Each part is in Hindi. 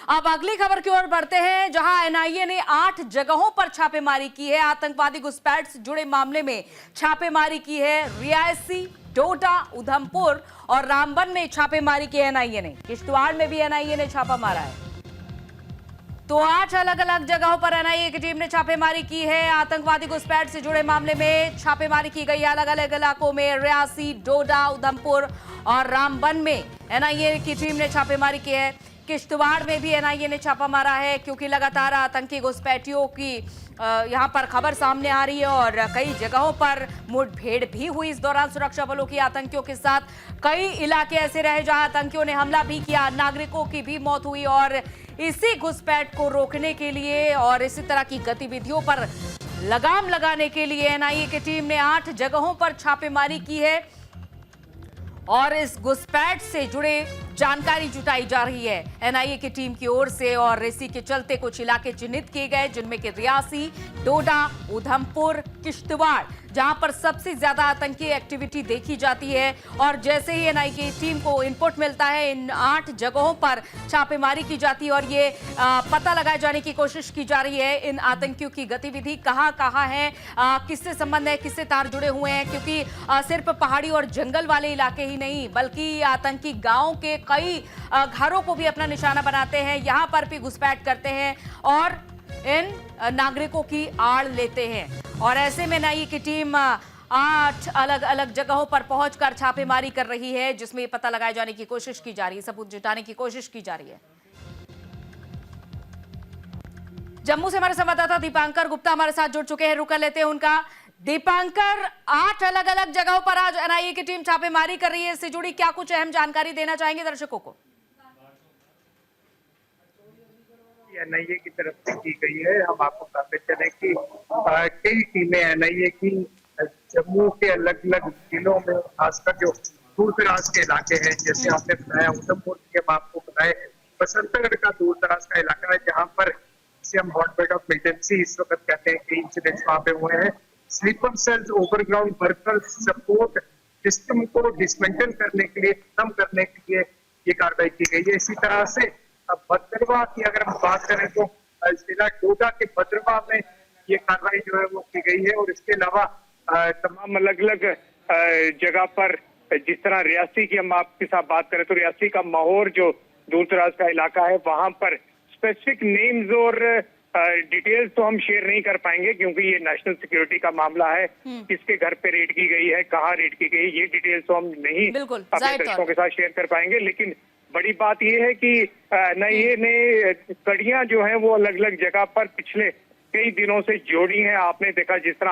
अब अगली खबर की ओर बढ़ते हैं, जहां एनआईए ने 8 जगहों पर छापेमारी की है। आतंकवादी घुसपैठ से जुड़े मामले में छापेमारी की है। रियासी, डोडा, उधमपुर और रामबन में छापेमारी की एनआईए ने। किश्तवाड़ में भी एनआईए ने छापा मारा है। तो 8 अलग अलग जगहों पर एनआईए की टीम ने छापेमारी की है। आतंकवादी घुसपैठ से जुड़े मामले में छापेमारी की गई है। अलग अलग इलाकों में रियासी, डोडा, उधमपुर और रामबन में एनआईए की टीम ने छापेमारी की है। किश्तवाड़ में भी एनआईए ने छापा मारा है, क्योंकि लगातार आतंकी घुसपैठियों की यहां पर खबर सामने आ रही है और कई जगहों पर मुठभेड़ भी हुई। इस दौरान सुरक्षा बलों की आतंकियों के साथ कई इलाके ऐसे रहे जहां आतंकियों ने हमला भी किया, नागरिकों की भी मौत हुई। और इसी घुसपैठ को रोकने के लिए और इसी तरह की गतिविधियों पर लगाम लगाने के लिए एनआईए की टीम ने 8 जगहों पर छापेमारी की है और इस घुसपैठ से जुड़े जानकारी जुटाई जा रही है एनआईए की टीम की ओर से। और इसी के चलते कुछ इलाके चिन्हित किए गए, जिनमें कि रियासी, डोडा, उधमपुर, किश्तवाड़, जहां पर सबसे ज्यादा आतंकी एक्टिविटी देखी जाती है। और जैसे ही एनआईए की टीम को इनपुट मिलता है, इन 8 जगहों पर छापेमारी की जाती है और ये पता लगाए जाने की कोशिश की जा रही है इन आतंकियों की गतिविधि कहां कहां है, किससे संबंध है, किससे तार जुड़े हुए हैं। क्योंकि सिर्फ पहाड़ी और जंगल वाले इलाके ही नहीं, बल्कि आतंकी गांव के कई घरों को भी अपना निशाना बनाते हैं, यहां पर भी घुसपैठ करते हैं और इन नागरिकों की आड़ लेते हैं। और ऐसे में एनआईए की टीम 8 अलग अलग जगहों पर पहुंचकर छापेमारी कर रही है, जिसमें ये पता लगाए जाने की कोशिश की जा रही है, सबूत जुटाने की कोशिश की जा रही है। जम्मू से हमारे संवाददाता दीपांकर गुप्ता हमारे साथ जुड़ चुके हैं, रुक लेते हैं उनका। दीपांकर, 8 अलग अलग जगहों पर आज एनआईए की टीम छापेमारी कर रही है, इससे जुड़ी क्या कुछ अहम जानकारी देना चाहेंगे दर्शकों को? एनआईए की तरफ से की गई है। हम आपको बताते चले कि कई टीमें एनआईए की जम्मू के अलग अलग जिलों में, खासकर जो दूर दराज के इलाके हैं, जैसे आपने बताया उधमपुर के, हम आपको बताए बसंतगढ़ का दूर दराज का इलाका है, जहाँ पर जिसे हम हॉटबेड ऑफ मिलिटेंसी इस वक्त कहते हैं, कई इंसिडेंट्स वहाँ पे हुए हैं। Sleeper cells, overground worker support system को डिसमेंटल करने के लिए, खत्म करने के लिए ये कार्रवाई की गई है। इसी तरह से भद्रवाह की अगर हम बात करें तो जिला डोडा के भद्रवाह में ये कार्रवाई जो है वो की गई है। और इसके अलावा तमाम अलग अलग जगह पर, जिस तरह रियासी की हम आपके साथ बात करें तो रियासी का माहौर जो दूर दराज का इलाका है, वहां पर स्पेसिफिक नेम्स और डिटेल्स तो हम शेयर नहीं कर पाएंगे, क्योंकि ये नेशनल सिक्योरिटी का मामला है। किसके घर पे रेड की गई है, कहाँ रेड की गई, ये डिटेल्स तो हम नहीं अपने दर्शकों के साथ शेयर कर पाएंगे। लेकिन बड़ी बात यह है कि एनआईए ने कड़ियां जो हैं वो अलग अलग जगह पर पिछले कई दिनों से जोड़ी हैं। आपने देखा जिस तरह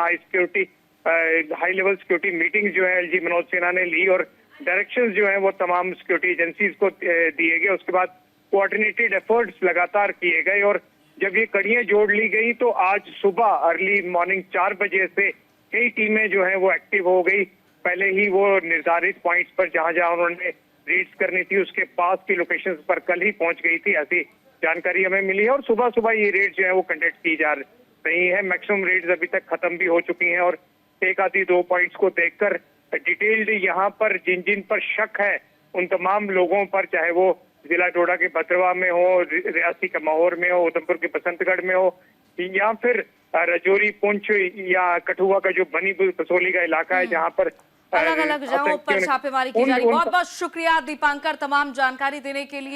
हाई लेवल सिक्योरिटी मीटिंग जो है एलजी मनोज सिन्हा ने ली और डायरेक्शंस जो हैं वो तमाम सिक्योरिटी एजेंसीज को दिए गए। उसके बाद कोऑर्डिनेटेड एफर्ट्स लगातार किए गए और जब ये कड़ियां जोड़ ली गई तो आज सुबह अर्ली मॉर्निंग 4 बजे से कई टीमें जो हैं वो एक्टिव हो गई। पहले ही वो निर्धारित पॉइंट्स पर जहां जहां उन्होंने रेड्स करनी थी, उसके पास की लोकेशंस पर कल ही पहुंच गई थी, ऐसी जानकारी हमें मिली है। और सुबह सुबह ये रेड जो है वो कंडक्ट की जा रही है। मैक्सिमम रेड्स अभी तक खत्म भी हो चुकी हैं और एक आधी 2 पॉइंट्स को देखकर डिटेल्ड यहाँ पर जिन जिन पर शक है उन तमाम लोगों पर, चाहे वो जिला डोडा के भद्रवाह में हो, रियासी के माहौर में हो, उधमपुर के बसंतगढ़ में हो, या फिर रजौरी, पुंछ या कठुआ का जो बनी कसोली का इलाका है, जहाँ पर अलग अलग जगहों पर छापेमारी की जा रही है। बहुत बहुत शुक्रिया दीपांकर तमाम जानकारी देने के लिए।